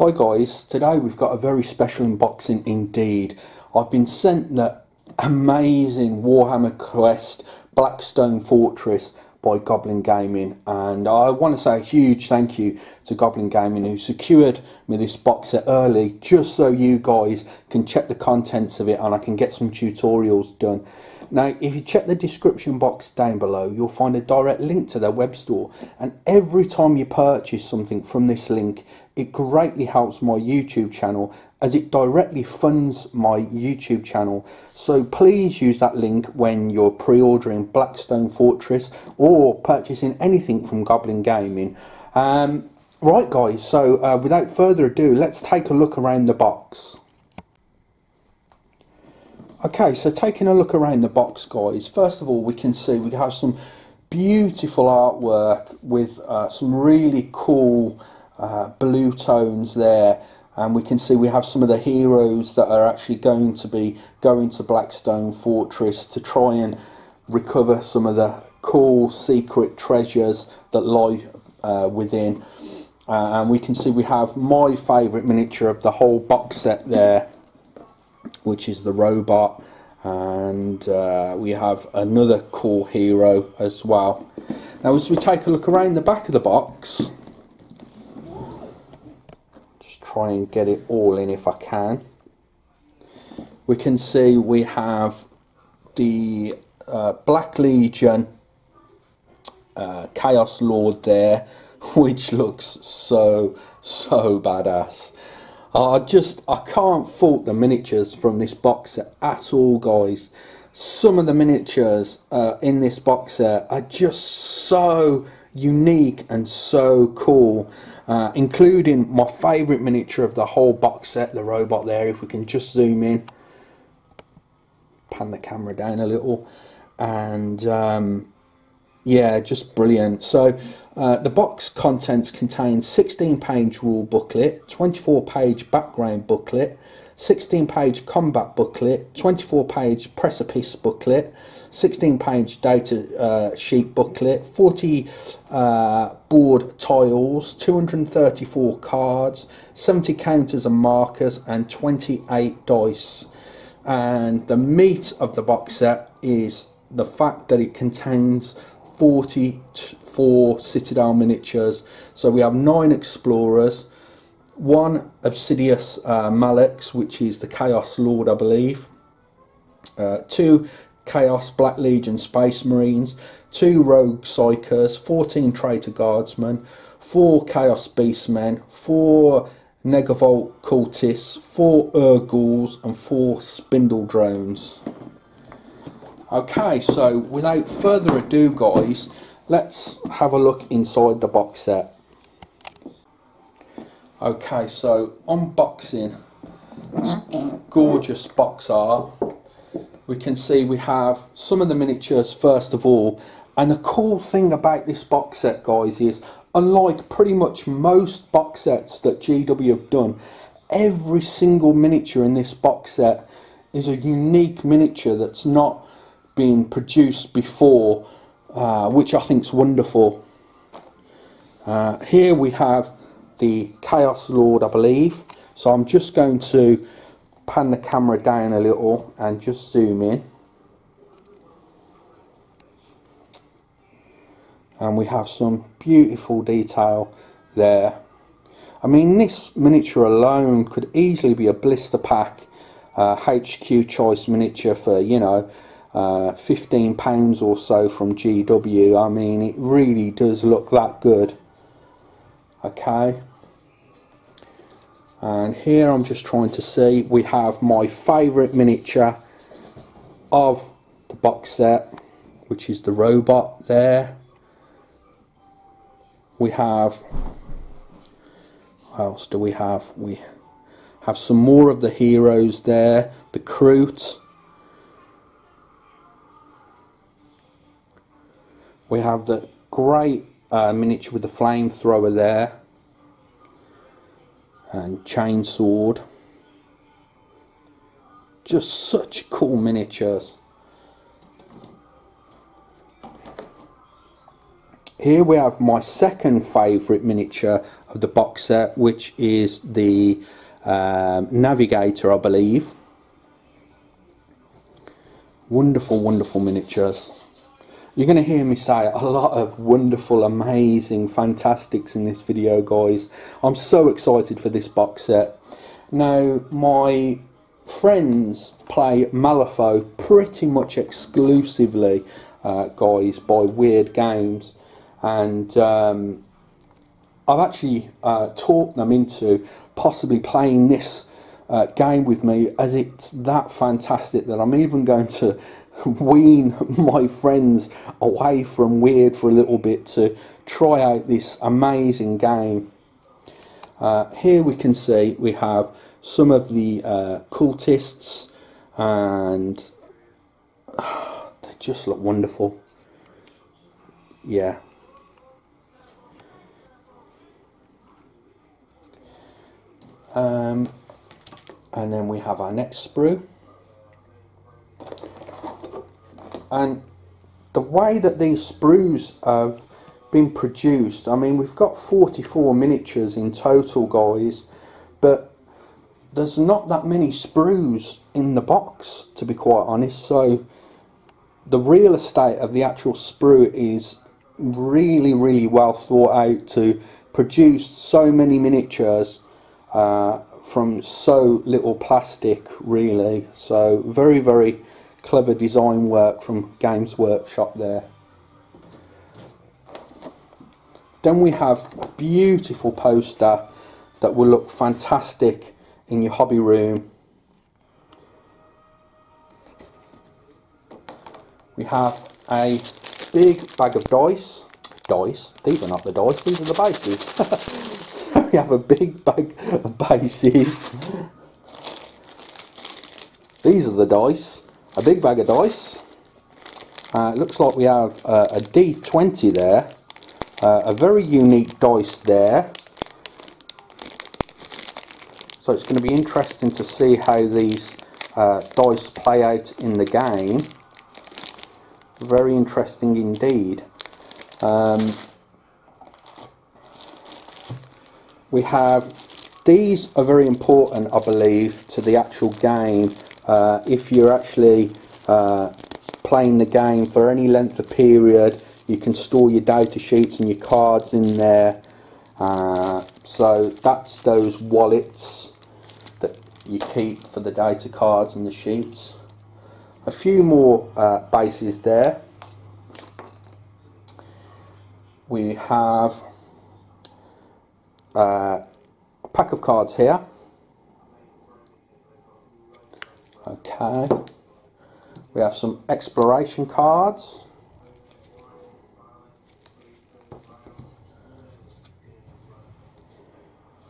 Hi guys, today we've got a very special unboxing indeed. I've been sent the amazing Warhammer Quest Blackstone Fortress by Goblin Gaming, and I want to say a huge thank you to Goblin Gaming who secured me this box set early just so you guys can check the contents of it and I can get some tutorials done. Now, if you check the description box down below, you'll find a direct link to their web store, and every time you purchase something from this link, it greatly helps my YouTube channel as it directly funds my YouTube channel. So please use that link when you're pre-ordering Blackstone Fortress or purchasing anything from Goblin Gaming. Right guys, so without further ado, let's take a look around the box. Okay, so taking a look around the box guys, first of all we can see we have some beautiful artwork with some really cool blue tones there, and we can see we have some of the heroes that are actually going to be going to Blackstone Fortress to try and recover some of the cool secret treasures that lie within, and we can see we have my favourite miniature of the whole box set there, which is the robot, and we have another cool hero as well. Now as we take a look around the back of the box, just try and get it all in if I can, we can see we have the Black Legion Chaos Lord there, which looks so badass. I can't fault the miniatures from this box set at all guys. Some of the miniatures in this box set are just so unique and so cool, including my favourite miniature of the whole box set, the robot there. If we can just zoom in, pan the camera down a little, and yeah, just brilliant. So the box contents contain 16-page rule booklet, 24-page background booklet, 16-page combat booklet, 24-page precipice booklet, 16-page data sheet booklet, 40 board tiles, 234 cards, 70 counters and markers, and 28 dice. And the meat of the box set is the fact that it contains 44 Citadel miniatures. So we have 9 explorers, 1 Obsidious Mallex, which is the Chaos Lord I believe, 2 Chaos Black Legion Space Marines, 2 Rogue Psychers, 14 Traitor Guardsmen, 4 Chaos Beastmen, 4 Negavolt Cultists, 4 Urgals, and 4 Spindle Drones. Okay, so without further ado guys, let's have a look inside the box set. Okay, so unboxing this gorgeous box art, we can see we have some of the miniatures first of all, and the cool thing about this box set guys is, unlike pretty much most box sets that GW have done, every single miniature in this box set is a unique miniature that's not been produced before, which I think is wonderful. Here we have the Chaos Lord I believe, so I'm just going to pan the camera down a little and just zoom in, and we have some beautiful detail there. I mean, this miniature alone could easily be a blister pack HQ choice miniature for, you know, £15 or so from GW. I mean, it really does look that good. Okay, and here I'm just trying to see, we have my favourite miniature of the box set, which is the robot there. We have, what else do we have? We have some more of the heroes there, the Kroot. We have the great miniature with the flamethrower there, and chainsword. Just such cool miniatures. here we have my second favourite miniature of the box set, which is the Navigator, I believe. Wonderful, wonderful miniatures. You're going to hear me say a lot of wonderful, amazing, fantastics in this video, guys. I'm so excited for this box set. Now, my friends play Malifaux pretty much exclusively, guys, by Weird Games. And I've actually talked them into possibly playing this game with me, as it's that fantastic that I'm even going to wean my friends away from Weird for a little bit to try out this amazing game. Here we can see we have some of the cultists, and they just look wonderful. Yeah. And then we have our next sprue. And the way that these sprues have been produced, I mean, we've got 44 miniatures in total, guys, but there's not that many sprues in the box, to be quite honest. So the real estate of the actual sprue is really, really well thought out to produce so many miniatures from so little plastic, really. So very, very clever design work from Games Workshop there. Then we have a beautiful poster that will look fantastic in your hobby room. We have a big bag of dice. These are not the dice, these are the bases. We have a big bag of bases. These are the dice. A big bag of dice. It looks like we have a D20 there. A very unique dice there. So it's going to be interesting to see how these dice play out in the game. Very interesting indeed. We have, these are very important, I believe, to the actual game. If you're actually playing the game for any length of period, you can store your data sheets and your cards in there. So that's those wallets that you keep for the data cards and the sheets. A few more bases there. We have a pack of cards here. Okay, we have some exploration cards.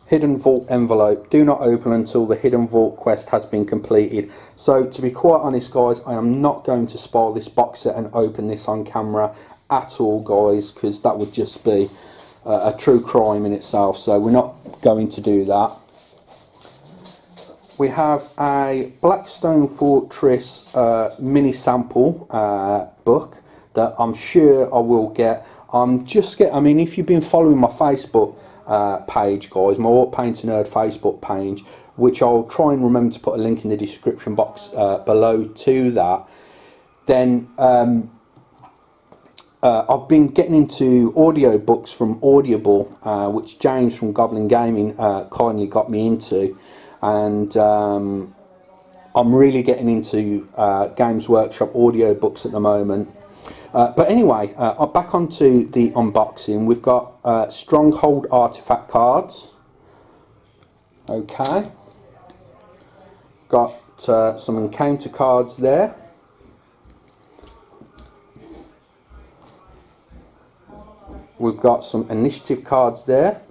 Hidden Vault envelope. Do not open until the Hidden Vault quest has been completed. So to be quite honest, guys, I am not going to spoil this box set and open this on camera at all, guys, because that would just be a true crime in itself. So we're not going to do that. We have a Blackstone Fortress mini sample book that I'm sure I will get. I mean, if you've been following my Facebook page, guys, my Warp Painter Nerd Facebook page, which I'll try and remember to put a link in the description box below to that, then I've been getting into audio books from Audible, which James from Goblin Gaming kindly got me into. And I'm really getting into Games Workshop audio books at the moment. But anyway, back onto the unboxing. We've got Stronghold artifact cards. Okay. Got some encounter cards there. We've got some initiative cards there.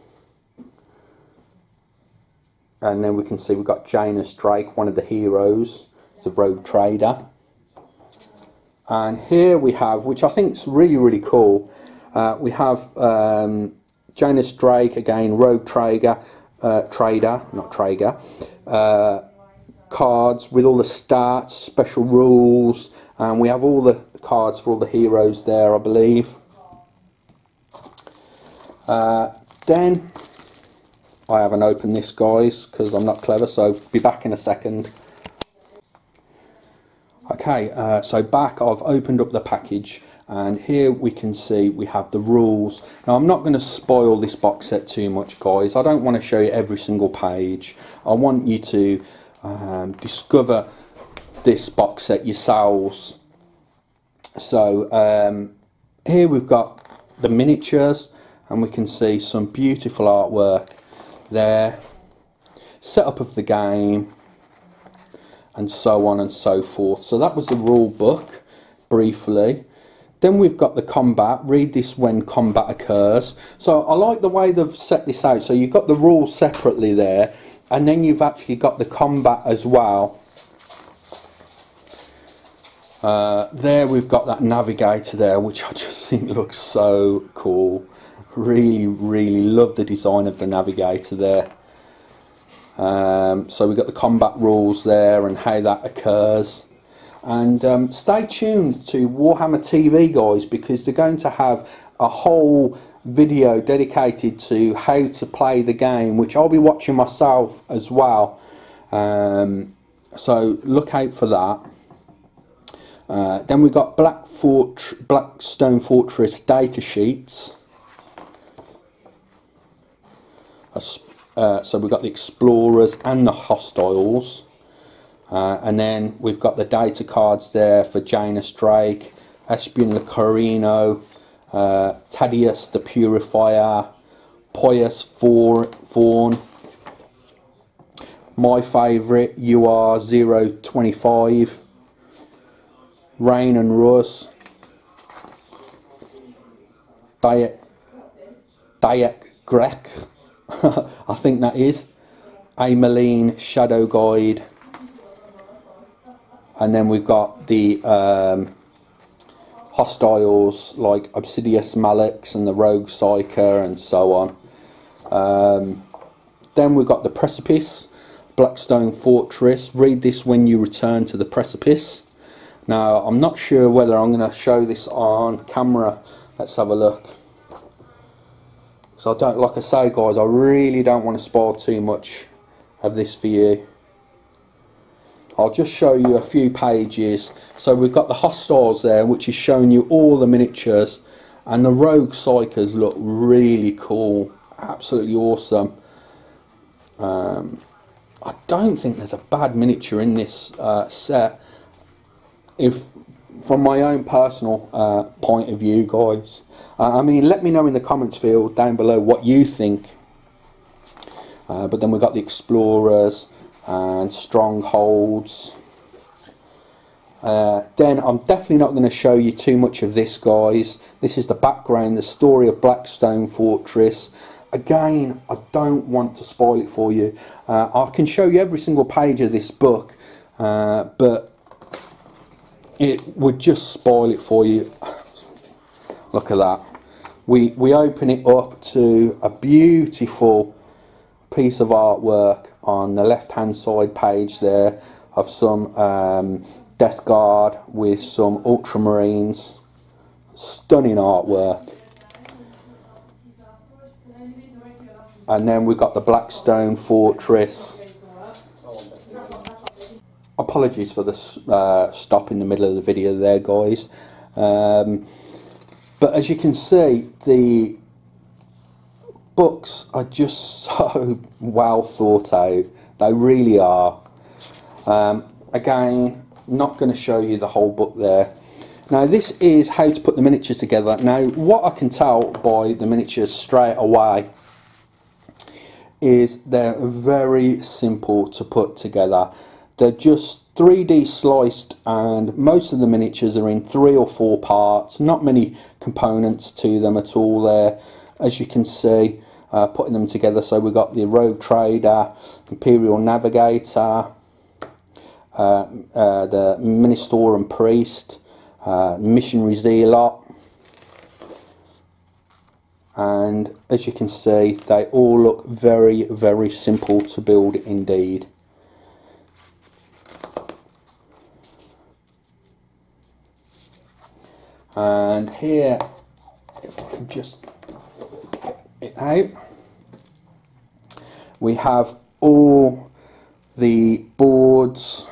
And then we can see we've got Janus Drake, one of the heroes, the rogue trader. And here we have, which I think is really, really cool, we have Janus Drake, again, rogue trader, cards with all the stats, special rules, and we have all the cards for all the heroes there, I believe. Then I haven't opened this, guys, because I'm not clever, so be back in a second. Okay, so back, I've opened up the package, and here we can see we have the rules. Now, I'm not going to spoil this box set too much, guys. I don't want to show you every single page. I want you to discover this box set yourselves. So here we've got the miniatures, and we can see some beautiful artwork there, setup of the game, and so on and so forth. So that was the rule book briefly. Then we've got the combat. Read this when combat occurs. So I like the way they've set this out. So you've got the rules separately there, and then you've actually got the combat as well. There we've got that navigator there, which I just think looks so cool. Really love the design of the navigator there. So we've got the combat rules there and how that occurs. And stay tuned to Warhammer TV, guys, because they're going to have a whole video dedicated to how to play the game, which I'll be watching myself as well. So look out for that. Then we've got Blackstone Fortress data sheets. So we've got the explorers and the hostiles, and then we've got the data cards there for Janus Drake, Espion the Corino, Thaddeus the Purifier, Pius Vaughan, my favourite UR025, Rain and Russ, Dayak Grek, I think that is, Ameline Shadow Guide, and then we've got the hostiles like Obsidious Malix and the Rogue Psyker and so on. Then we've got the Precipice, Blackstone Fortress. Read this when you return to the Precipice. Now, I'm not sure whether I'm going to show this on camera. Let's have a look. So I don't, like I say, guys, I really don't want to spoil too much of this for you. I'll just show you a few pages. So we've got the hostiles there, which is showing you all the miniatures, and the Rogue Psychers look really cool, absolutely awesome. I don't think there's a bad miniature in this set. If from my own personal point of view, guys, I mean, let me know in the comments field down below what you think. But then we've got the Explorers and Strongholds. Then I'm definitely not going to show you too much of this, guys. This is the background, the story of Blackstone Fortress. Again, I don't want to spoil it for you. I can show you every single page of this book, but it would just spoil it for you. Look at that. We open it up to a beautiful piece of artwork on the left hand side page there of some Death Guard with some Ultramarines. Stunning artwork. And then we've got the Blackstone Fortress. Apologies for the stop in the middle of the video there, guys. But as you can see, the books are just so well thought out. They really are. Again, not going to show you the whole book there. Now, this is how to put the miniatures together. Now, what I can tell by the miniatures straight away is they're very simple to put together. They're just 3D sliced, and most of the miniatures are in 3 or 4 parts. Not many components to them at all there, as you can see, putting them together. So we've got the Rogue Trader, Imperial Navigator, the Minister and Priest, Missionary Zealot, and as you can see, they all look very, very simple to build indeed. And here, if I can just get it out. We have all the boards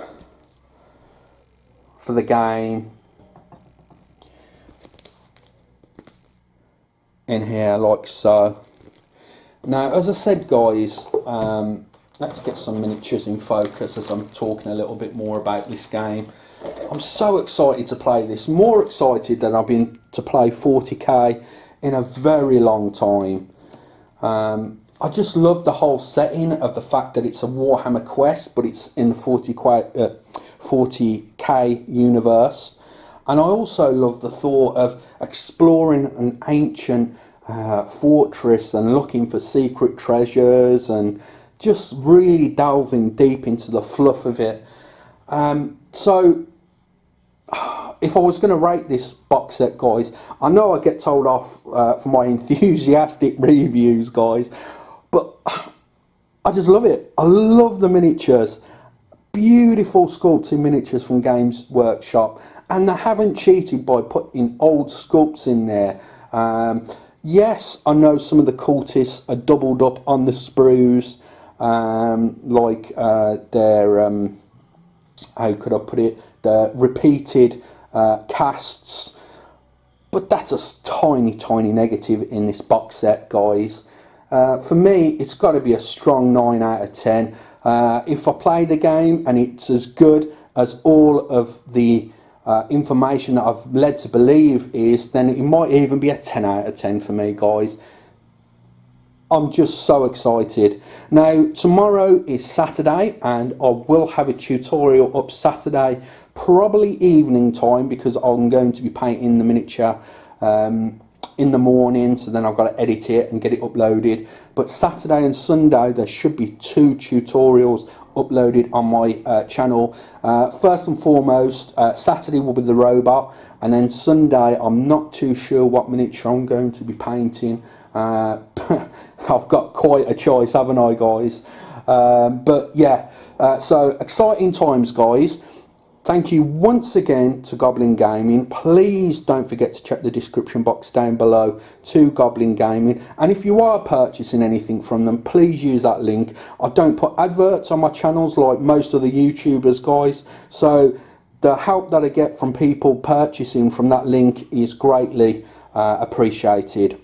for the game in here, like so. Now, as I said, guys, let's get some miniatures in focus as I'm talking a little bit more about this game. I'm so excited to play this, more excited than I've been to play 40k in a very long time. I just love the whole setting of the fact that it's a Warhammer quest, but it's in the 40k universe. And I also love the thought of exploring an ancient fortress and looking for secret treasures and just really delving deep into the fluff of it. So if I was going to rate this box set, guys, I know I get told off for my enthusiastic reviews, guys, but I just love it. I love the miniatures. Beautiful sculpting miniatures from Games Workshop, and they haven't cheated by putting old sculpts in there. Yes, I know some of the cultists are doubled up on the sprues, like their, how could I put it, the repeated casts, but that's a tiny negative in this box set, guys. For me, it's got to be a strong 9 out of 10. If I play the game and it's as good as all of the information that I've led to believe is, then it might even be a 10 out of 10 for me, guys. I'm just so excited. Now, tomorrow is Saturday, and I will have a tutorial up Saturday, probably evening time, because I'm going to be painting the miniature in the morning, so then I've got to edit it and get it uploaded. But Saturday and Sunday, there should be 2 tutorials uploaded on my channel. First and foremost, Saturday will be the robot, and then Sunday I'm not too sure what miniature I'm going to be painting. I've got quite a choice, haven't I, guys? But yeah, so exciting times, guys. Thank you once again to Goblin Gaming. Please don't forget to check the description box down below to Goblin Gaming. And if you are purchasing anything from them, please use that link. I don't put adverts on my channels like most of the YouTubers, guys. So the help that I get from people purchasing from that link is greatly appreciated.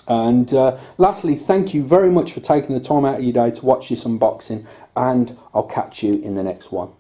And lastly, thank you very much for taking the time out of your day to watch this unboxing. And I'll catch you in the next one.